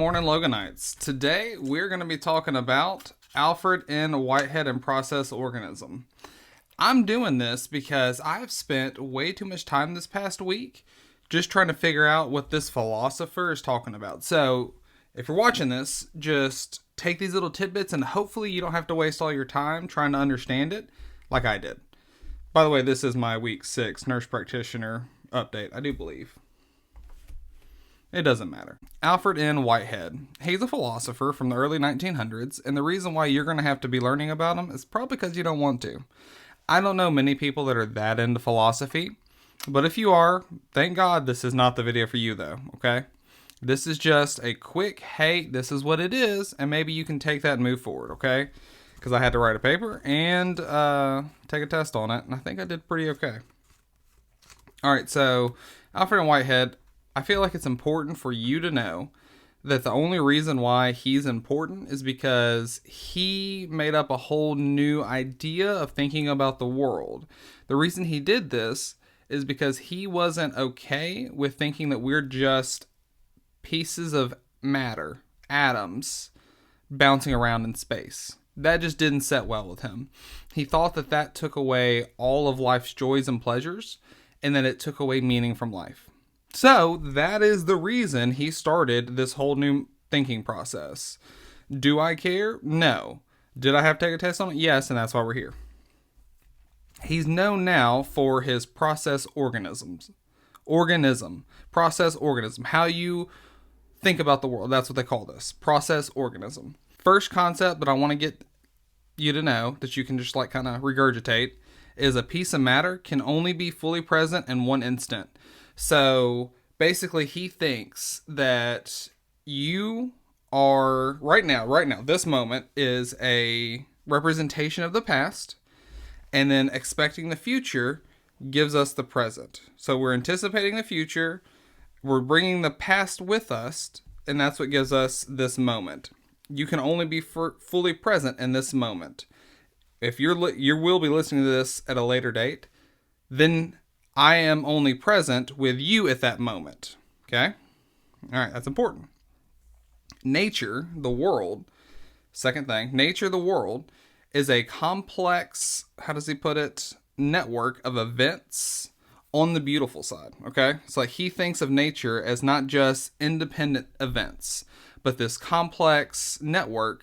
morning, Loganites. Today, we're going to be talking about Alfred N. Whitehead and Process Organism. I'm doing this because I've spent way too much time this past week just trying to figure out what this philosopher is talking about. So, if you're watching this, just take these little tidbits and hopefully you don't have to waste all your time trying to understand it like I did. By the way, this is my week 6 nurse practitioner update, I do believe. It doesn't matter. Alfred N. Whitehead. He's a philosopher from the early 1900s, and the reason why you're going to have to be learning about him is probably because you don't want to. I don't know many people that are that into philosophy, but if you are, thank God this is not the video for you though, okay? This is just a quick, hey, this is what it is, and maybe you can take that and move forward, okay? Because I had to write a paper and take a test on it, and I think I did pretty okay. Alright, so Alfred N. Whitehead, I feel like it's important for you to know that the only reason why he's important is because he made up a whole new idea of thinking about the world. The reason he did this is because he wasn't okay with thinking that we're just pieces of matter, atoms, bouncing around in space. That just didn't set well with him. He thought that that took away all of life's joys and pleasures, and that it took away meaning from life. So that is the reason he started this whole new thinking process. Do I care? No. Did I have to take a test on it? Yes, and that's why we're here. He's known now for his process organism. Process organism. How you think about the world. That's what they call this. Process organism. First concept that I want to get you to know, that you can just like kind of regurgitate, is a piece of matter can only be fully present in one instant. So basically he thinks that you are right now, this moment is a representation of the past, and then expecting the future gives us the present. So we're anticipating the future, we're bringing the past with us, and that's what gives us this moment. You can only be fully present in this moment. If you will be listening to this at a later date, then I am only present with you at that moment. Okay? All right, that's important. Nature, the world, second thing, nature, the world, is a complex, how does he put it, network of events on the beautiful side. Okay? It's like he thinks of nature as not just independent events, but this complex network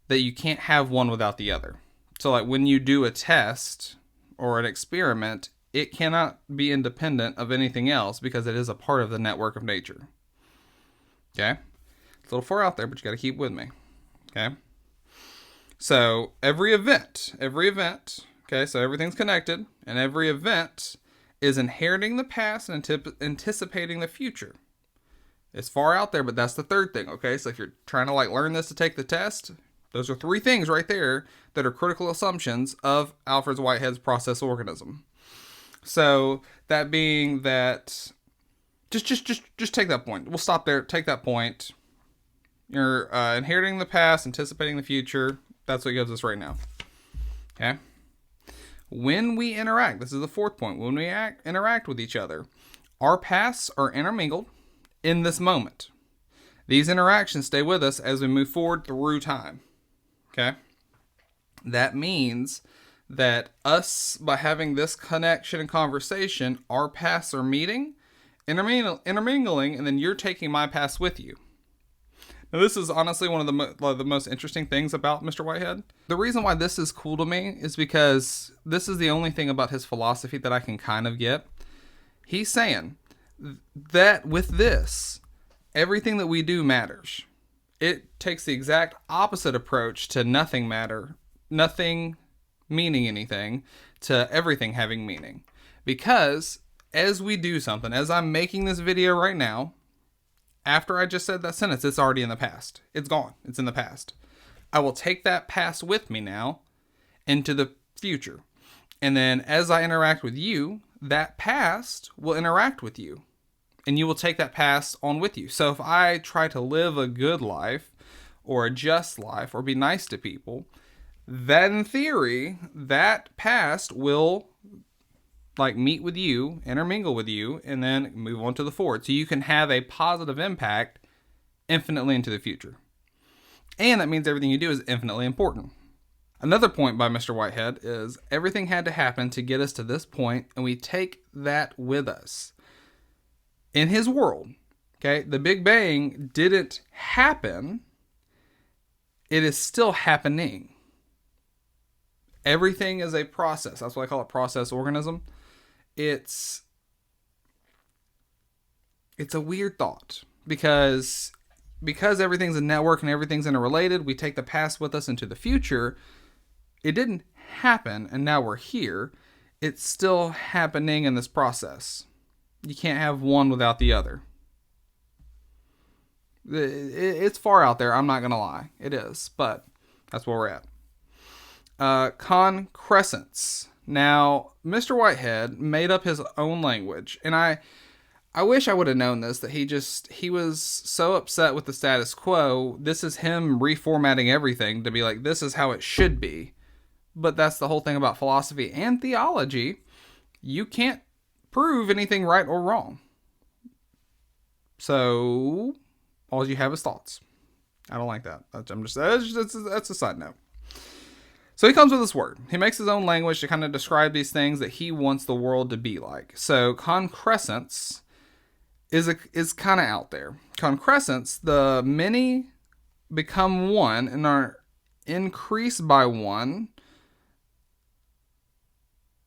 that you can't have one without the other. So like when you do a test or an experiment, it cannot be independent of anything else because it is a part of the network of nature. Okay? It's a little far out there, but you got to keep with me. Okay? So every event, okay, so everything's connected, and every event is inheriting the past and anticipating the future. It's far out there, but that's the third thing, okay? So if you're trying to like learn this to take the test, those are 3 things right there that are critical assumptions of Alfred Whitehead's process organism. So that being that, just take that point. We'll stop there. Take that point. You're inheriting the past, anticipating the future. That's what gives us right now. Okay. When we interact, this is the 4th point. When we interact with each other, our pasts are intermingled in this moment. These interactions stay with us as we move forward through time. Okay. That means that us, by having this connection and conversation, our paths are meeting, intermingling, and then you're taking my paths with you. Now, this is honestly one of the most interesting things about Mr. Whitehead. The reason why this is cool to me is because this is the only thing about his philosophy that I can kind of get. He's saying that with this, everything that we do matters. It takes the exact opposite approach to nothing meaning anything, to everything having meaning. Because as we do something, as I'm making this video right now, after I just said that sentence, it's already in the past. It's gone. It's in the past. I will take that past with me now into the future. And then as I interact with you, that past will interact with you. And you will take that past on with you. So if I try to live a good life or a just life or be nice to people, then in theory, that past will like meet with you, intermingle with you, and then move on to the forward. So you can have a positive impact infinitely into the future. And that means everything you do is infinitely important. Another point by Mr. Whitehead is everything had to happen to get us to this point, and we take that with us. In his world, okay, the Big Bang didn't happen. It is still happening. Everything is a process. That's why I call it process organism. It's a weird thought because everything's a network and everything's interrelated, we take the past with us into the future. It didn't happen, and now we're here. It's still happening in this process. You can't have one without the other. It's far out there, I'm not going to lie. It is, but that's where we're at. Concrescence. Now, Mr. Whitehead made up his own language, and I wish I would have known this, that he was so upset with the status quo. This is him reformatting everything to be like, this is how it should be. But that's the whole thing about philosophy and theology. You can't prove anything right or wrong. So, all you have is thoughts. I don't like that. That's a side note. So he comes with this word. He makes his own language to kind of describe these things that he wants the world to be like. So, concrescence is kind of out there. Concrescence, the many become one and are increased by one,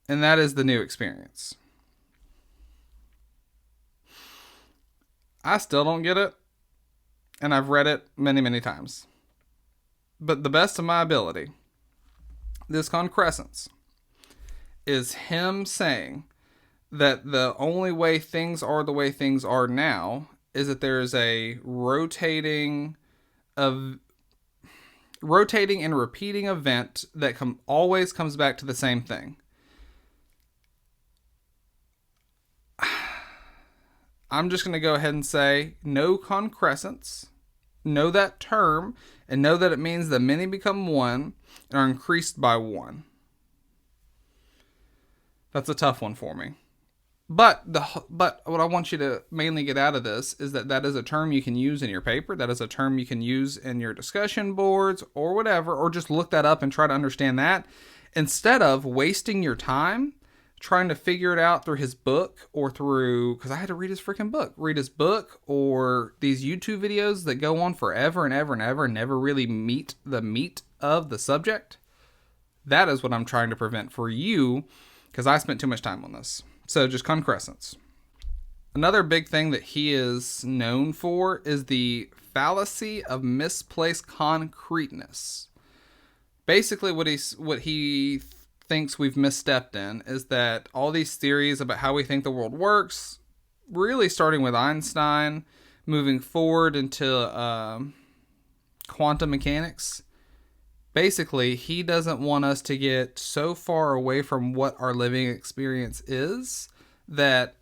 and that is the new experience. I still don't get it, and I've read it many, many times. But the best of my ability, this concrescence is him saying that the only way things are the way things are now is that there is a rotating and repeating event that always comes back to the same thing. I'm just going to go ahead and say no concrescence, know that term, and know that it means that many become one and are increased by one. That's a tough one for me. But what I want you to mainly get out of this is that is a term you can use in your paper. That is a term you can use in your discussion boards or whatever, or just look that up and try to understand that instead of wasting your time trying to figure it out through his book or because I had to read his freaking book. Read his book or these YouTube videos that go on forever and ever and ever and never really meet the meat of the subject. That is what I'm trying to prevent for you because I spent too much time on this. So just concrescence. Another big thing that he is known for is the fallacy of misplaced concreteness. Basically what he thinks we've misstepped in is that all these theories about how we think the world works, really starting with Einstein, moving forward into quantum mechanics. Basically, he doesn't want us to get so far away from what our living experience is that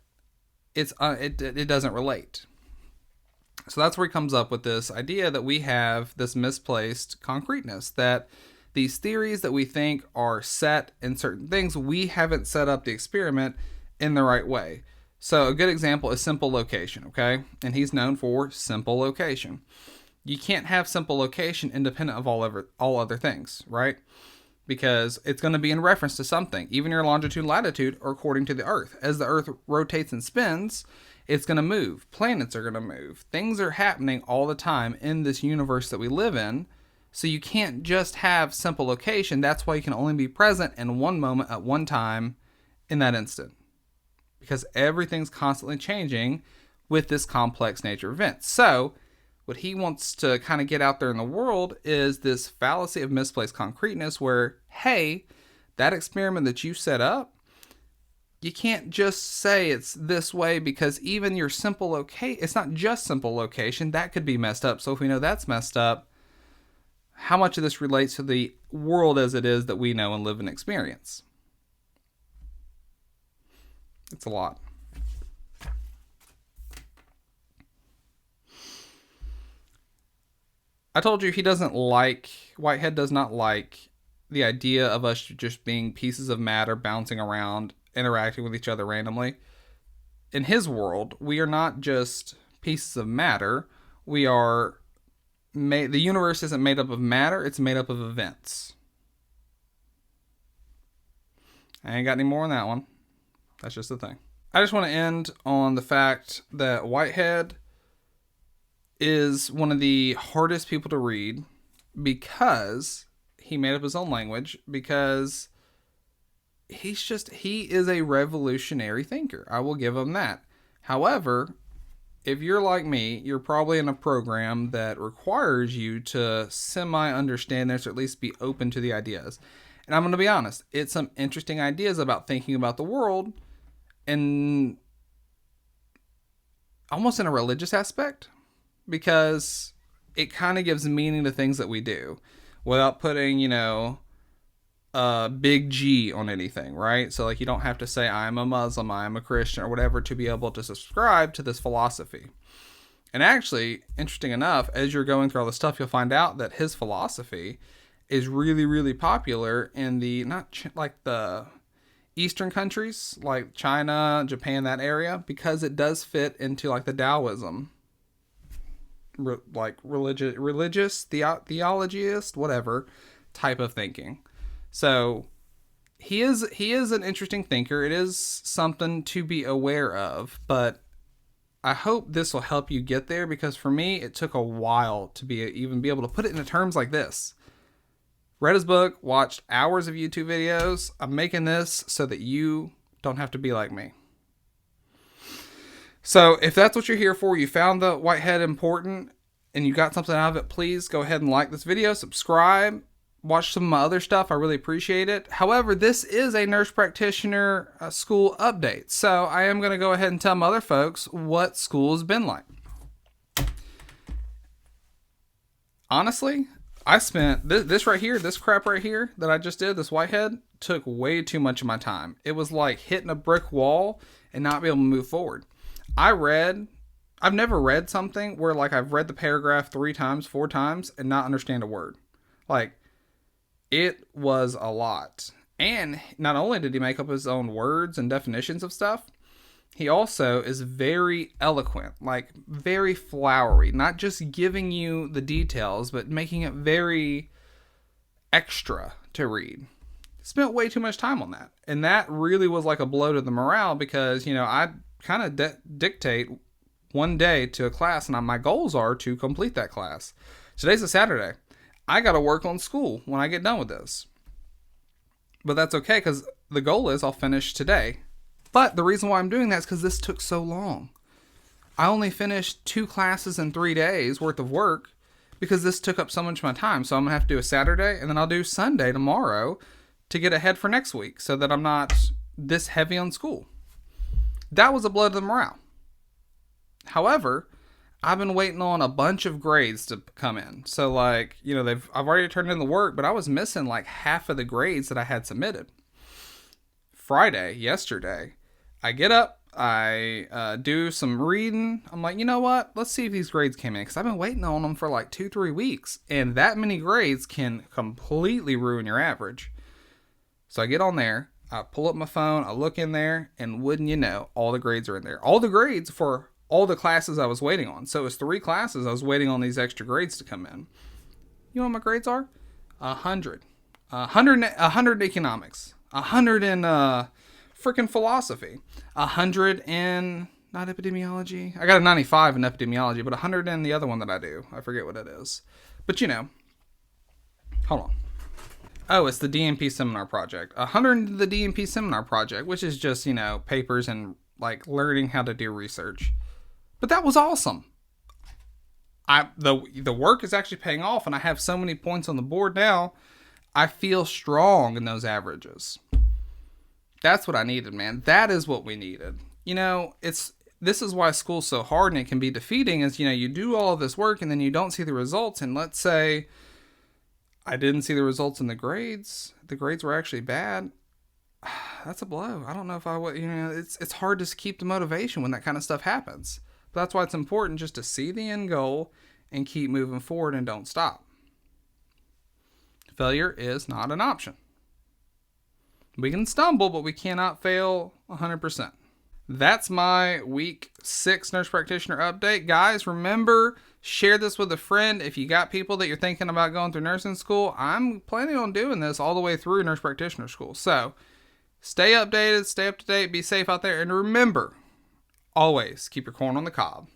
it doesn't relate. So that's where he comes up with this idea that we have this misplaced concreteness, that these theories that we think are set in certain things, we haven't set up the experiment in the right way. So a good example is simple location, okay? And he's known for simple location. You can't have simple location independent of all other things, right? Because it's going to be in reference to something. Even your longitude and latitude are according to the Earth. As the Earth rotates and spins, it's going to move. Planets are going to move. Things are happening all the time in this universe that we live in. So you can't just have simple location. That's why you can only be present in one moment at one time in that instant. Because everything's constantly changing with this complex nature of events. So what he wants to kind of get out there in the world is this fallacy of misplaced concreteness where, hey, that experiment that you set up, you can't just say it's this way because even your simple location, it's not just simple location, that could be messed up. So if we know that's messed up, how much of this relates to the world as it is that we know and live and experience? It's a lot. I told you Whitehead does not like the idea of us just being pieces of matter bouncing around, interacting with each other randomly. In his world, we are not just pieces of matter. We are made, the universe isn't made up of matter, it's made up of events. I ain't got any more on that one. That's just the thing. I just want to end on the fact that Whitehead is one of the hardest people to read because he made up his own language, because he is a revolutionary thinker. I will give him that. However, if you're like me, you're probably in a program that requires you to semi-understand this, or at least be open to the ideas. And I'm going to be honest, it's some interesting ideas about thinking about the world, and almost in a religious aspect, because it kind of gives meaning to things that we do without putting, a big G on anything, right? So like, you don't have to say I'm a Muslim, I'm a Christian, or whatever to be able to subscribe to this philosophy. And actually, interesting enough, as you're going through all this stuff, you'll find out that his philosophy is really, really popular in the, like the Eastern countries, like China, Japan, that area, because it does fit into like the Taoism, like religious, theologist, whatever type of thinking. So he is an interesting thinker. It is something to be aware of, but I hope this will help you get there, because for me, it took a while to even be able to put it into terms like this. Read his book, watched hours of YouTube videos. I'm making this so that you don't have to be like me. So if that's what you're here for, you found the Whitehead important, and you got something out of it, please go ahead and like this video, subscribe, watch some of my other stuff. I really appreciate it. However, this is a nurse practitioner school update, so I am going to go ahead and tell my other folks what school's been like. Honestly, I spent this right here, this crap right here that I just did, this Whitehead, took way too much of my time. It was like hitting a brick wall and not be able to move forward. I've never read something where like I've read the paragraph 3 times, 4 times and not understand a word. Like, it was a lot. And not only did he make up his own words and definitions of stuff, he also is very eloquent, like very flowery, not just giving you the details, but making it very extra to read. Spent way too much time on that. And that really was like a blow to the morale, because, I kind of dictate one day to a class, and my goals are to complete that class. Today's a Saturday. I got to work on school when I get done with this. But that's okay, because the goal is I'll finish today. But the reason why I'm doing that is because this took so long. I only finished 2 classes in 3 days worth of work because this took up so much of my time. So I'm going to have to do a Saturday, and then I'll do Sunday tomorrow to get ahead for next week so that I'm not this heavy on school. That was a blow to the morale. However, I've been waiting on a bunch of grades to come in. So like, I've already turned in the work, but I was missing like half of the grades that I had submitted. Yesterday, I get up, I do some reading. I'm like, you know what? Let's see if these grades came in, because I've been waiting on them for like 2-3 weeks, and that many grades can completely ruin your average. So I get on there, I pull up my phone, I look in there, and wouldn't you know, all the grades are in there. All the grades for all the classes I was waiting on. So it was 3 classes I was waiting on these extra grades to come in. You know what my grades are? 100. 100 in economics. 100 in freaking philosophy. 100 in, not epidemiology. I got a 95 in epidemiology, but 100 in the other one that I do. I forget what it is. But hold on. Oh, it's the DMP seminar project. 100 in the DMP seminar project, which is just, papers and like learning how to do research. But that was awesome. The work is actually paying off, and I have so many points on the board now. I feel strong in those averages. That's what I needed, man. That is what we needed. This is why school's so hard and it can be defeating, is, you do all of this work and then you don't see the results. And let's say I didn't see the results in the grades. The grades were actually bad. That's a blow. I don't know if I would, it's hard to keep the motivation when that kind of stuff happens. But that's why it's important just to see the end goal and keep moving forward and don't stop. Failure is not an option. We can stumble, but we cannot fail 100%. That's my week 6 nurse practitioner update. Guys, remember, share this with a friend. If you got people that you're thinking about going through nursing school, I'm planning on doing this all the way through nurse practitioner school. So stay updated, stay up to date, be safe out there, and remember, always keep your corn on the cob.